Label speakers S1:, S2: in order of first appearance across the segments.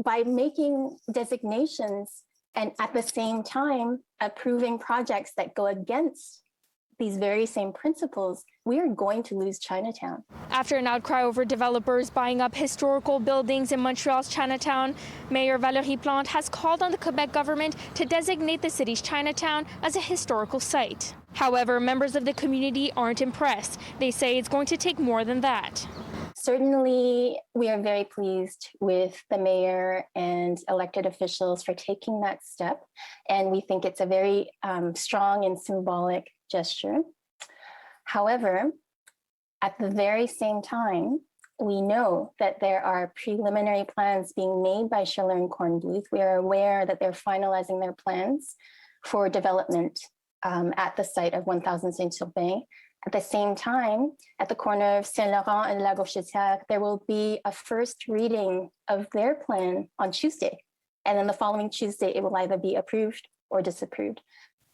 S1: by making designations and at the same time approving projects that go against these very same principles, we are going to lose Chinatown.
S2: After an outcry over developers buying up historical buildings in Montreal's Chinatown, Mayor Valérie Plante has called on the Quebec government to designate the city's Chinatown as a historical site. However, members of the community aren't impressed. They say it's going to take more than that.
S1: Certainly, we are very pleased with the mayor and elected officials for taking that step, and we think it's a very strong and symbolic gesture. However, at the very same time, we know that there are preliminary plans being made by Schiller and Kornbluth. We are aware that they're finalizing their plans for development at the site of 1000 Saint-Urbain. At the same time, at the corner of Saint-Laurent and La Gauchetière, there will be a first reading of their plan on Tuesday. And then the following Tuesday, it will either be approved or disapproved.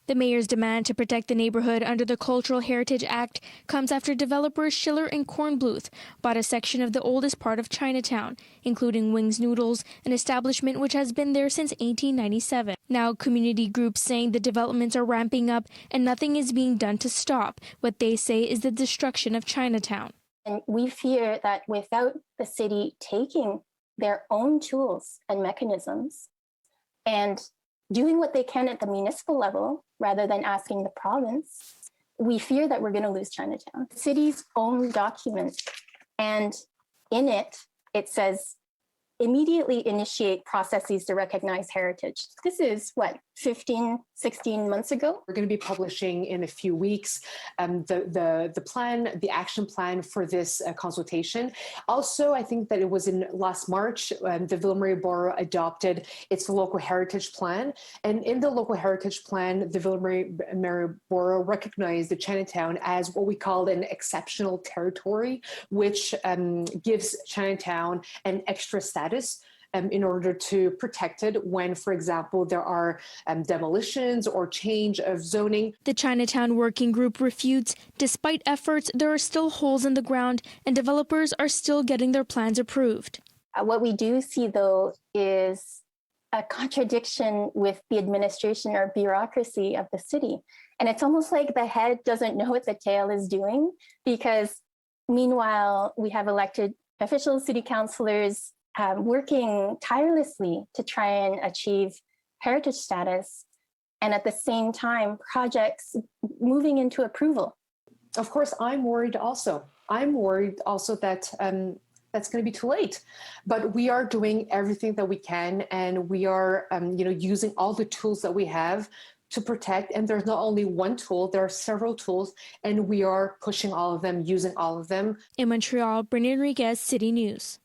S2: The mayor's demand to protect the neighborhood under the Cultural Heritage Act comes after developers Schiller and Kornbluth bought a section of the oldest part of Chinatown, including Wings Noodles, an establishment which has been there since 1897. Now, community groups saying the developments are ramping up and nothing is being done to stop what they say is the destruction of Chinatown.
S1: And we fear that without the city taking their own tools and mechanisms and doing what they can at the municipal level, rather than asking the province, we fear that we're going to lose Chinatown. The city's own document, and in it, it says, immediately initiate processes to recognize heritage. This is, 15, 16 months ago?
S3: We're going to be publishing in a few weeks the plan, the action plan for this consultation. Also, I think that it was in last March, the Ville-Marie Borough adopted its local heritage plan. And in the local heritage plan, the Ville-Marie Borough recognized the Chinatown as what we call an exceptional territory, which gives Chinatown an extra status in order to protect it when, for example, there are demolitions or change of zoning.
S2: The Chinatown Working Group refutes, despite efforts, there are still holes in the ground and developers are still getting their plans approved.
S1: What we do see, though, is a contradiction with the administration or bureaucracy of the city. And it's almost like the head doesn't know what the tail is doing, because meanwhile, we have elected officials, city councillors, working tirelessly to try and achieve heritage status, and at the same time, projects moving into approval.
S3: Of course, I'm worried also. I'm worried also that that's going to be too late. But we are doing everything that we can, and we are using all the tools that we have to protect. And there's not only one tool, there are several tools, and we are pushing all of them, using all of them.
S2: In Montreal, Brittany Henriques, City News.